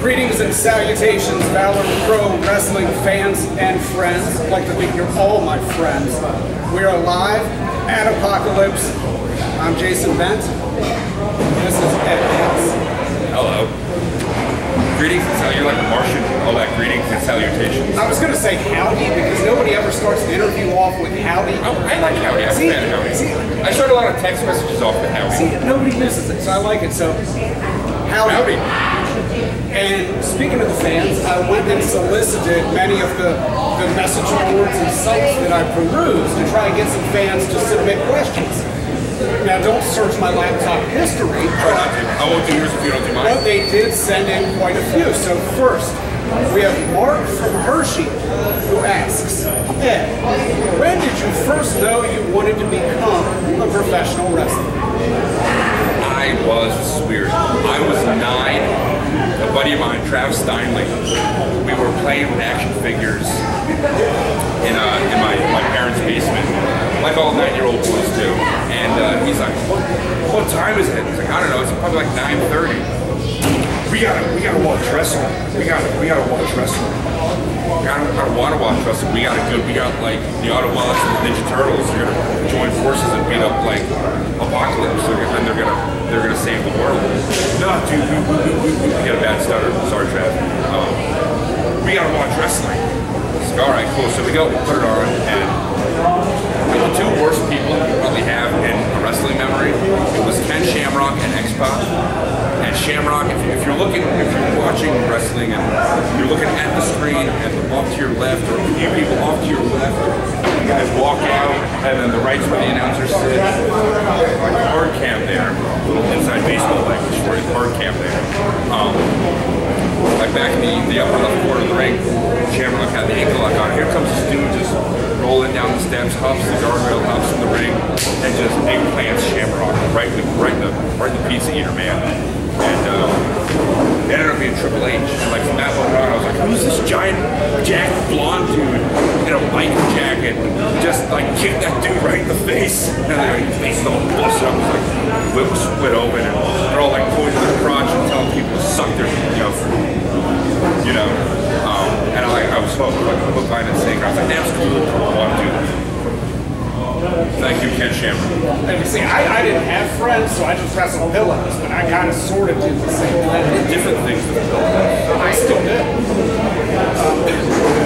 Greetings and salutations, Valour Pro Wrestling fans and friends. I'd like to think you're all my friends. We are live at Apocalypse. I'm Jason Bent. This is Ed Hicks. Hello. Greetings and salutations. You're like a Martian. All that greetings and salutations. I was going to say howdy because nobody ever starts an interview off with howdy. Oh, I like howdy. I'm a fan of howdy. I start a lot of text messages off with howdy. See, nobody misses it, so I like it. So, howdy. And speaking of the fans, I went and solicited many of the message boards and sites that I perused to try and get some fans to submit questions. Now, don't search my laptop history. Try not to. I won't do yours if you don't do mine. But they did send in quite a few. So first, we have Mark from Hershey, who asks, Ed, when did you first know you wanted to become a professional wrestler? I was weird. I was 9. A buddy of mine, Travis Steinley, we were playing with action figures in my parents' basement, like all 9-year-old boys do. And he's like, what time is it? He's like, I don't know, it's probably like 9:30. We gotta watch wrestling. We gotta watch wrestling. I don't want to watch wrestling. We got like the Autobots and the Ninja Turtles. They're gonna join forces and beat up like Apocalypse, and they're gonna save the world. No, dude, we got a bad stutter. Sorry, Trav. We gotta watch wrestling. Like, all right, cool. So we go, put it on, and the two worst people you probably have in a wrestling memory, it was Ken Shamrock and X-Pac. And Shamrock, if you're watching wrestling and you're looking at the screen and off to your left, or a few people off to your left, you guys walk out, and then the right's where the announcer sits, like hard cam there, little inside baseball language for you, hard cam there. Like back in the upper left corner of the ring, Shamrock had the ankle lock on. Here comes this dude just rolling down the steps, hops the guardrail, hops in the ring, and just eggplants Shamrock right in the pizza eater, man. And it ended up being Triple H. And like from that moment on, I was like, who's this giant, jacked blonde dude in a biker jacket? Just like kicked that dude right in the face. And then his face is all busted up. It was like, whip was split open, and they're all like pointing to the crotch and telling people to suck their, and I was hooked, like hook, line, and sinker. I was like, damn, it's cool. I want to do that. Thank you, Ken Shamrock. And you see, I didn't have friends, so I just wrestled pillows, but I kind of sort of did the same thing. Different things than pillows. I still did.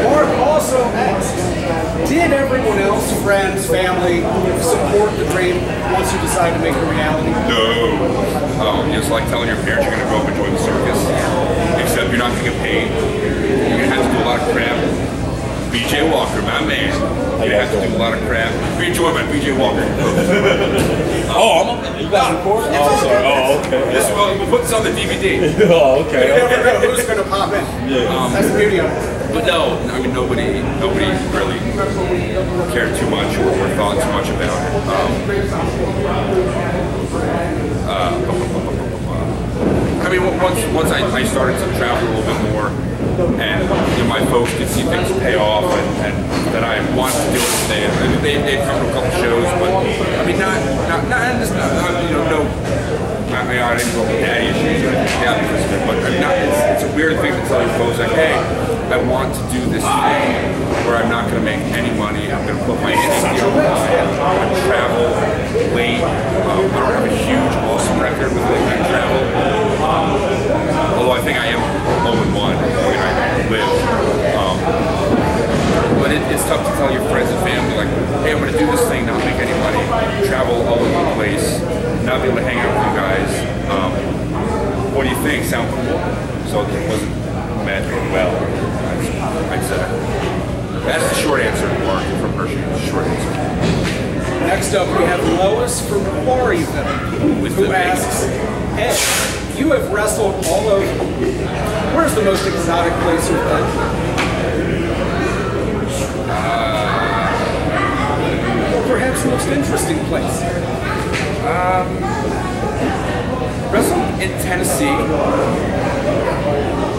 Mark also asked, did everyone else, friends, family, support the dream once you decided to make it a reality? No. It's like telling your parents you're going to go up and join the circus, except you're not going to get paid. You're going to have to do a lot of crap. BJ Walker, my man. You have to do a lot of crap. Be joined by BJ Walker. You guys record? Oh, sorry. Oh, okay. We'll put this on the DVD. Oh, okay. You never know who's going to pop in. Yeah. That's the beauty of it. But no, I mean nobody really cared too much or thought too much about it. I mean, once I started to travel a little bit more, and my folks could see things pay off, and that I wanted to do it. They'd come to a couple shows, but I mean, no. I didn't go with daddy issues or anything like that because of it, but it's a weird thing to tell your folks, like, hey, I want to do this thing where I'm not going to make any money. I'm going to put my hands on the line. I'm going to travel late. I don't have a huge, awesome record with late night travel. Although I think I am 0-1 when I live. But it's tough to tell your friends and family, like, hey, I'm going to do this thing, not make any money, travel all over the place, not be able to hang out with you guys. What do you think? Sound cool? So it wasn't met well, I'd say. That's the short answer, Mark, from Hershey. Short answer. Next up, we have Lois from Quarryville, who asks, Ed, you have wrestled all over. Where's the most exotic place you've been? Or perhaps the most interesting place? Wrestled in Tennessee.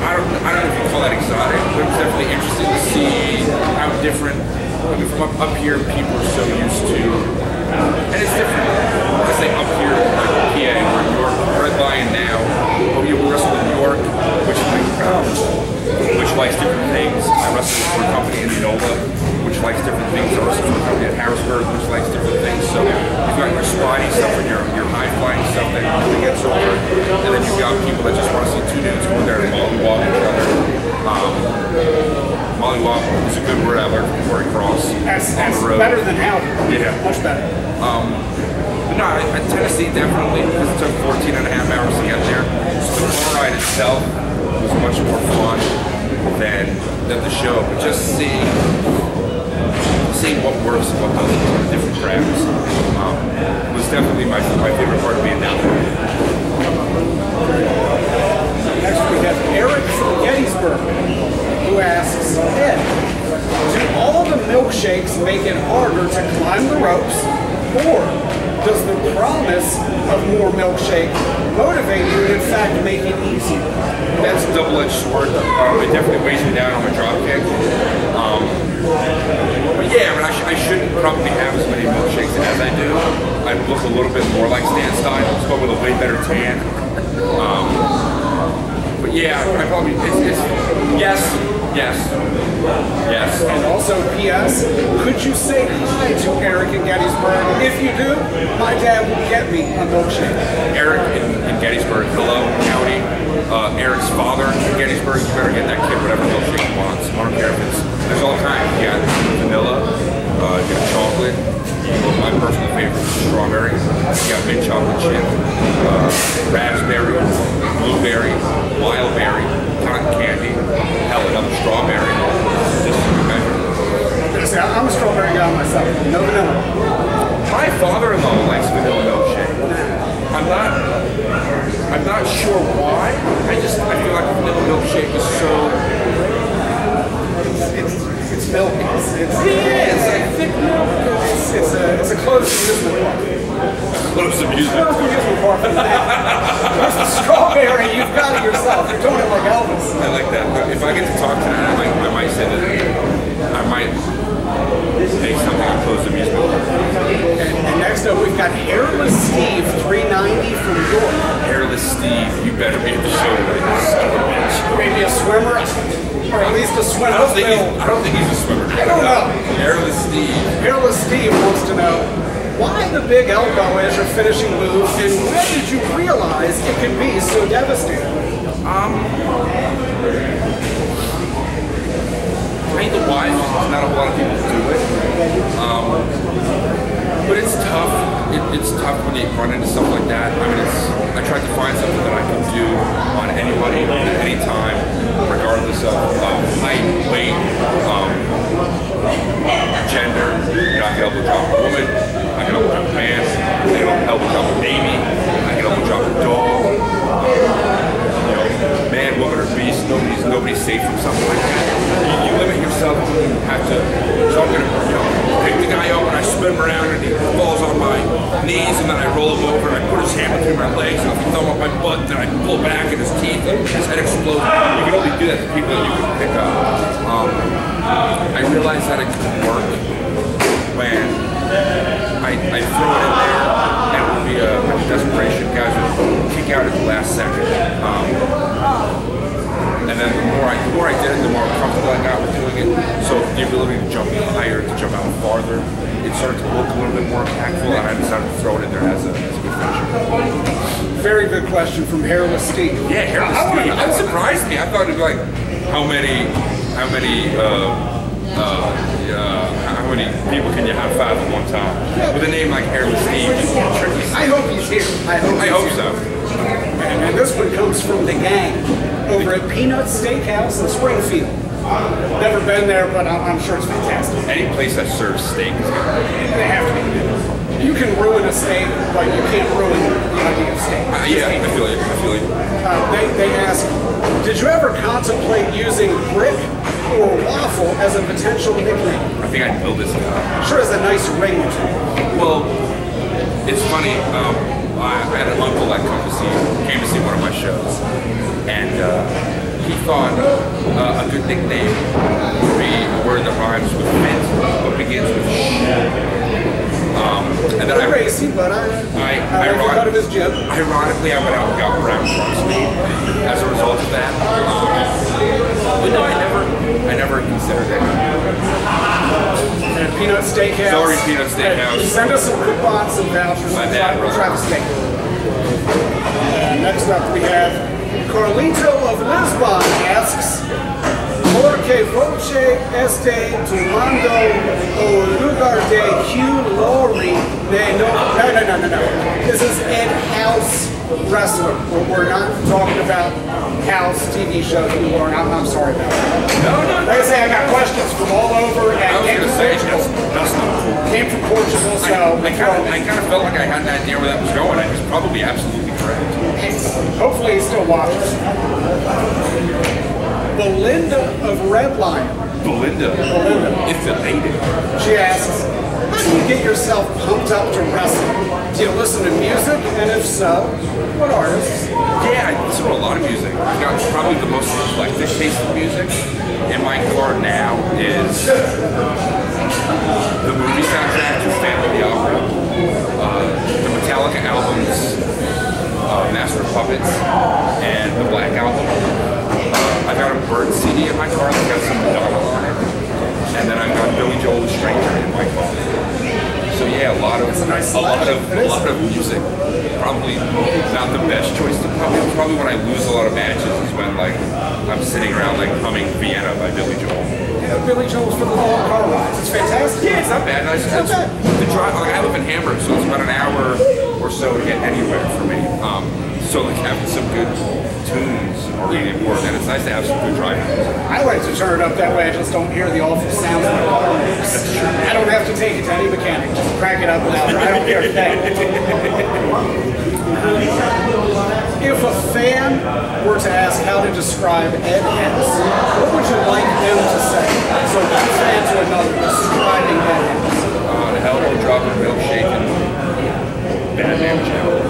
I don't know if you call that exotic, but it's definitely interesting to see how different. I mean, from up here, people are so used to, and it's different. I say up here, like PA or New York, Red Lion now, but we wrestle in New York, which is like people that just want to see two dudes go in there and mollywop each other. Mollywop is a good word I learned from Corey Cross on the road. Better than howdy. Yeah. Much better. But no, Tennessee definitely, because it took 14 and a half hours to get there. So the car ride itself was much more fun than the show. But just seeing what works and what doesn't on different tracks was definitely my favorite part of being down there. Next we have Eric from Gettysburg, who asks, Ed, do all the milkshakes make it harder to climb the ropes, or does the promise of more milkshake motivate you and in fact make it easier? That's a double-edged sword. It definitely weighs me down on my drop kick. But yeah, I shouldn't probably have as many milkshakes as I do. I look a little bit more like Stan Stein, but with a way better tan. But yeah, I probably, yes. And also, P.S., could you say hi to Eric in Gettysburg? If you do, my dad will get me a milkshake. Eric in Gettysburg, hello, county. Eric's father in Gettysburg, you better get that kid whatever milkshake he wants. I don't care if there's all kinds. You got vanilla, you got chocolate. My personal favorite is strawberry. You got mint chocolate chip, raspberry, blueberry, wild berry, cotton candy, hell, another strawberry. Just to measure. I'm a strawberry guy myself. No vanilla. My father-in-law likes vanilla milkshake. I'm not sure why. I feel like vanilla milkshake is so. It's milk. It's like thick milk. It's a closed amusement park. Closed amusement park. It's the strawberry. You've got it yourself. You're doing it like Elvis. I like that. If I get to talk to that, I might say that. I might make something a closed amusement park. And next up, we've got Hairless Steve, 390 from York. Hairless Steve, you better be at the show today, son of a bitch. Maybe a swimmer, or at least a swimmer. I don't think he's a swimmer. I don't know. Hairless Steve. Hairless Steve wants to know why the big elbow as your finishing move, and when did you realize it could be so devastating? I ain't the wise, not a lot of people do it. But it's tough. It's tough when you run into stuff like that. I mean, I tried to find something that I can do on anybody at any time, regardless of height, weight, gender. You know, I can elbow drop a woman, I can elbow drop a man, I can elbow drop a baby, I can elbow drop a dog. You know, man, woman, or beast. Nobody's safe from something like that. You limit yourself when you have to. So I'm gonna, pick the guy up and I spin him around and he falls on my knees and then I roll him over and I put his hand between my legs and I thumb up my butt and then I pull back and his teeth and his head explodes. You can only do that to people that you can pick up. I realized that it could work when I throw it in there and it would be a desperation. Guys would kick out at the last second. And then the more I did it, the more comfortable I got with doing it. So the ability to jump higher, to jump out farther, it started to look a little bit more impactful, and I decided to throw it in there as a good finisher. Very good question from Hairless Steve. Yeah, Hairless Steve. That surprised me. I thought it'd be like, how many people can you have five at one time? With a name like Hairless Steve, it's tricky. I hope he's here. I hope so. And this one comes from the gang over at Peanut Steakhouse in Springfield. Never been there, but I'm sure it's fantastic. Any place that serves steak is good. They have to be. You can ruin a steak, but you can't ruin the idea of steak. Yeah, I feel you. They ask, did you ever contemplate using brick or waffle as a potential nickname? I think I know this guy. Sure has a nice ring to it. Well, it's funny. I had an uncle that came to see one of my shows, and he thought a good nickname would be a word that rhymes with mint but begins with sh. And then crazy, but I out of his gym. Ironically, I went out and got brown trunks made as a result of that. But no, I never considered it. And Peanut Steakhouse. Sorry, Peanut Steakhouse. Send us some coupons, some vouchers. My bad, brother. Try the steak. Next up, we have Carlito of Lisbon asks, ¿Por qué voce este tomando o lugar de Hugh Laurie de no. This is Ed House Wrestler. We're not talking about House TV shows anymore. I'm sorry about that. No. Like I say, I got questions from all over. And I was going to say, came from Portugal, so I kind of felt like I had an idea where that was going. I was probably absolutely correct. Hopefully he still watches. Belinda of Red Lion. Belinda. It's a lady. She asks, how do you get yourself pumped up to wrestle? Do you listen to music? And if so, what artists? Yeah, I listen to a lot of music. I've got probably the most eclectic taste of music. In my car now is the movie soundtrack to Phantom of the Opera, the Metallica albums, Master of Puppets, and the Black Album. I've got a Bird CD in my car that's got some Madonna on it, and then I've got Billy Joel's Stranger in my car. So yeah, a lot of music. Probably not the best choice to probably when I lose a lot of matches is when like I'm sitting around like humming Vienna by Billy Joel. Yeah, Billy Joel's for the long car rides. It's fantastic. Yeah, it's not bad. The drive, like, I live in Hamburg, so it's about an hour or so to get anywhere for me. So like having some good tunes are really important, and it's nice to have some good driving music. I like to turn it up that way. I just don't hear the awful sounds of the car. I don't have to take it to any mechanic. Just crank it up louder. I don't care a thing. If a fan were to ask how to describe Ed House, what would you like them to say? So one fan to another describing Ed House. The elbow drop and Milkshake and Batman Channel.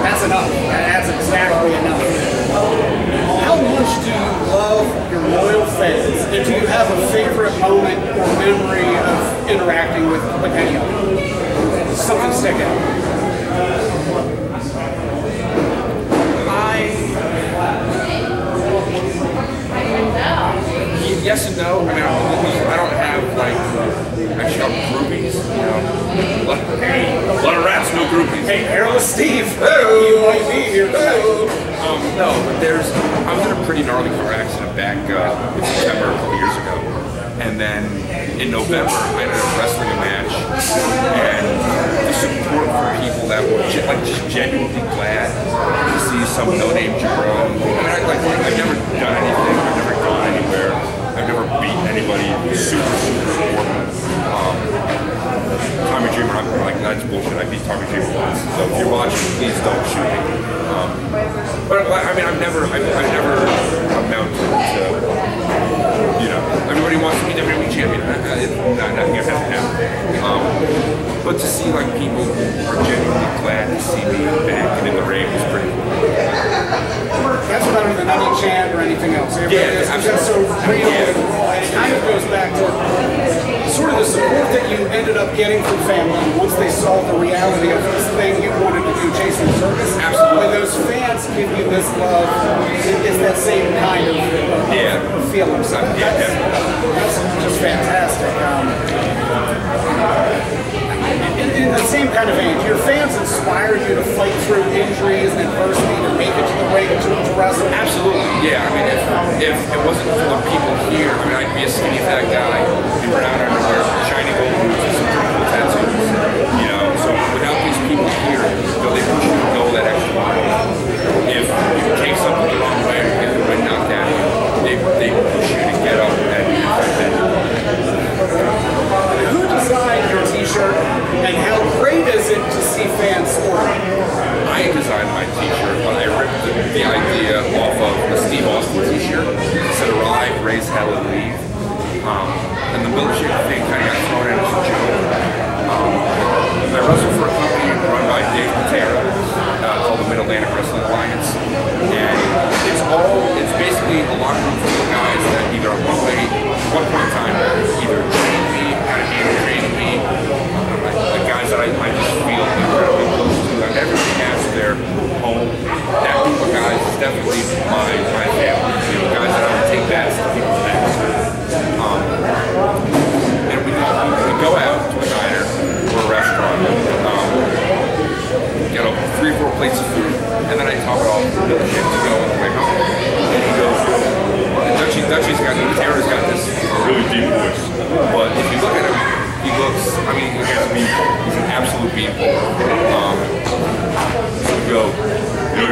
That's enough. That's exactly enough. How much do you love your loyal fans? And do you have a favorite moment or memory of interacting with any of them? Something stick out. Yes and no. I mean, I don't have like actually groupies. You know, a lot of rats, no groupies. Hey, Hairless Steve. Hello. You might be here tonight. No, but I was in a pretty gnarly car accident back in September a couple years ago, and then in November I ended up wrestling a match, and the support from people that were just genuinely glad to see some no-name jabroni. I mean, I've never done anything. I've never gone anywhere. I've never beaten anybody super important. Tommy Dreamer, I'm like, that's bullshit. I beat Tommy Dreamer once. So if you're watching, please don't shoot me. But I mean, I've never amounted to, you know, everybody wants to be WWE champion. Nothing ever happened. But to see like people who are genuinely glad to see me back and in the ring is pretty cool. That's better than any chant or anything else. Yeah, it's just so real and raw. And it kind of goes back to sort of the support that you ended up getting from family once they saw the reality of this thing you wanted to do, chasing circus. Absolutely. When those fans give you this love, it's that same kind of feeling. So that's just fantastic. In the same kind of vein, do your fans inspire you to fight through injuries and adversity to make it to the ring to wrestle? Absolutely, yeah. I mean, if it wasn't for the people here, I mean, I'd be a skinny fat guy in brown underwear, shiny gold boots, and some pretty cool tattoos. You know, so without these people here, you know, they push you to go that extra mile. If you take something the wrong way, if you've been knocked out, they push you to get up and fight that. Who designed your t-shirt, and how great is it to see fans support it? I designed my t-shirt, but I ripped the idea off of the Steve Austin t-shirt. It said arrive, raise hell, and leave. And the Milkshake thing kind of got thrown in as a joke. I wrestle for a company run by Dave Matera called the Mid-Atlantic Wrestling Alliance. And it's basically a locker room full of guys that either at one point in time either trained me, kind of trained me, the guys that I just feel incredibly close to. Everybody has their home. That group of guys is definitely my family. You know, guys that I would take bats to people's backs. And we go out to a diner or a restaurant, get a 3 or 4 4 plates of food, and then I top it off with milkshake to go on the way home. And he goes, Dutchie's got, Taylor's got this really deep voice, but if you look at him, he looks, I mean, he has beanpole. He's an absolute beanpole. So we go, you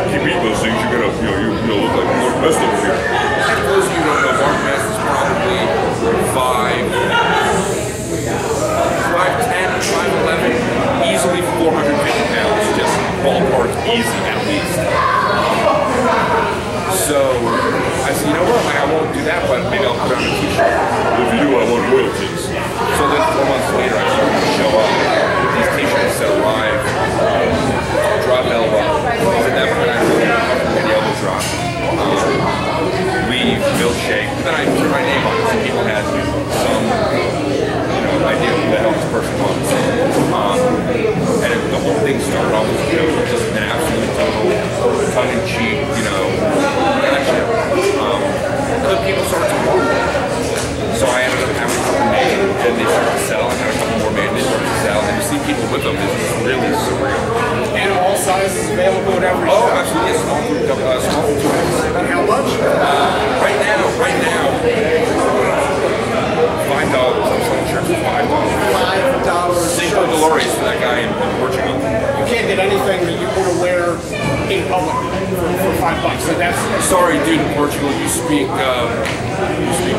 keep eating those things, you're gonna, you look like Mark Mess over here. And for those of you who don't know, Mark Mess is probably 5'10", 5'11", easily 450 pounds, just ballpark easy at least. So I said, you know what, like, I won't do that, but maybe I'll put on a t-shirt. If you do, I want royalties. So then 4 months later, I show up with these t-shirts that arrive, drop elbow, and then I the elbow drop. Leave, milkshake, and then I put my name on it so people had some, idea who the hell this person was. And the whole thing started off as just an absolute total tongue-in-cheek, gotcha. Other people started to walk. So I ended up having a couple made, and they started to sell, and I had a couple more made, and they started to sell, and you see people with them, it's really surreal. And all sizes available at every shop? Oh, absolutely, yes, small food, small food. And how much? Right now, $5. I'm selling shirts for $5. $5 Cinco Dolores for that guy in Portugal. You can't get anything that you want to wear in public for $5. So that's sorry, dude. In Portugal, you speak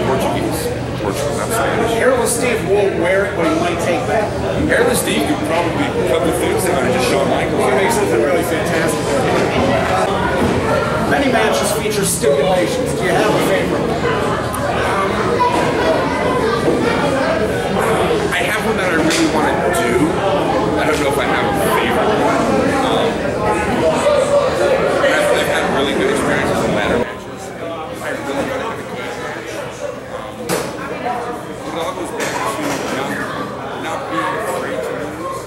Portuguese. Portugal, not Spanish. Hairless Steve won't wear it, but he might take that. Hairless Steve could probably cut the things down and just show Michael. He makes something really fantastic. Many matches feature stipulations. Do you have a favorite? I have one that I really want to do. I don't know if I have a favorite one. I've had really good experiences in ladder matches. I really want to have a cage match. It all goes back to not being afraid to lose,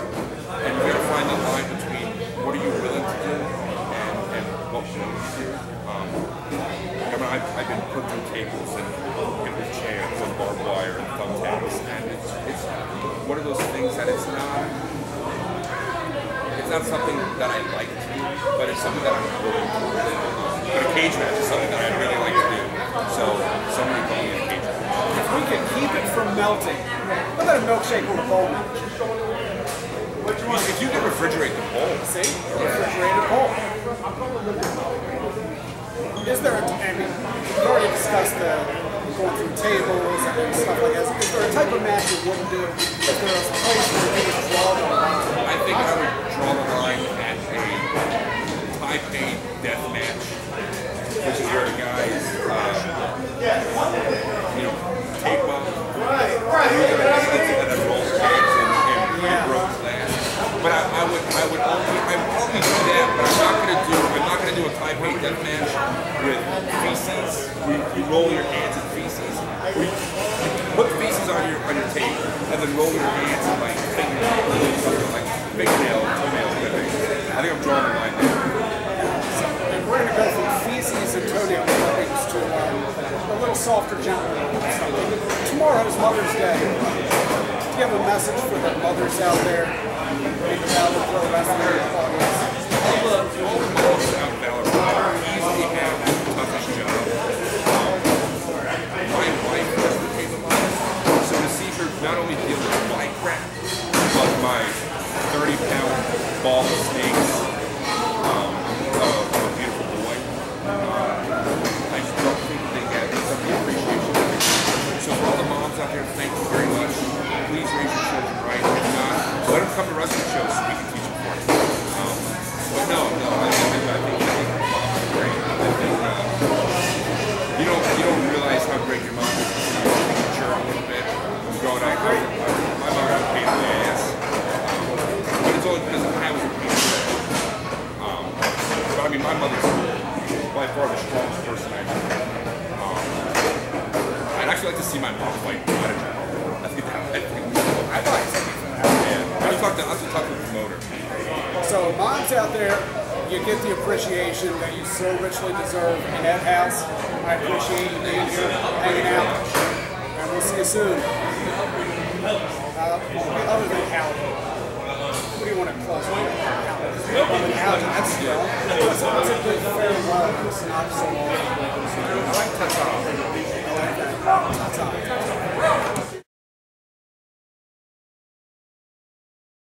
and you got to find the line between what are you willing to do and what will you do. I've been put through tables and with chairs and barbed wire and thumbtacks, and it's one of those things that it's not something that I like to do, but it's something that I'm willing to do. But a cage match is something that I really like to do. So somebody call me a cage match. If we can keep it from melting, what about a milkshake or a bowl match? If you can refrigerate the bowl. See? Refrigerated bowl. Is there we've already discussed the going through tables and stuff like that. Is there a type of match you wouldn't do? If there was a place where you would draw the line? I think I would draw the line at a Taipei death match, which is where the guys, tape up, and then roll tags and roll glass. But I would only do that. But I'm not gonna do a Taipei death match with feces. You roll your hands in feces. Put feces on your tape, and then roll your hands in like fingernail, toenail, whatever. I think I'm drawing the line there. And we're gonna go from feces and toenail clippings to a little softer, gentler something. Tomorrow's Mother's Day. Do you have a message for the mothers out there? Maybe the Valour Pro Wrestling audience. All the mothers out there easily have the toughest job. My wife has to pay the money. So to see her not only deal with my crap, but my 30-pound ball of snakes, a beautiful boy, I don't think they get some appreciation. So for all the moms out there, thank you very much. Please raise your children right. If not, let them come to wrestling shows so we can teach them for it. But no, I think moms are great. I think you don't realize how great your mom is until you mature a little bit. Growing up, my mom was a pain in the ass. But it's only because I was a pain in the ass. But I mean, my mother's by far the strongest person I know. I'd actually like to see my mom fight. I'd like to. Yeah. I'll talk to the promoter. So moms out there, you get the appreciation that you so richly deserve in that house. I appreciate you being here, hanging out, and we'll see you soon. Other than Cal, what do you want to close with? That's good. That's a good farewell. It's not so long. I like ta-ta. I like that. Ta-ta.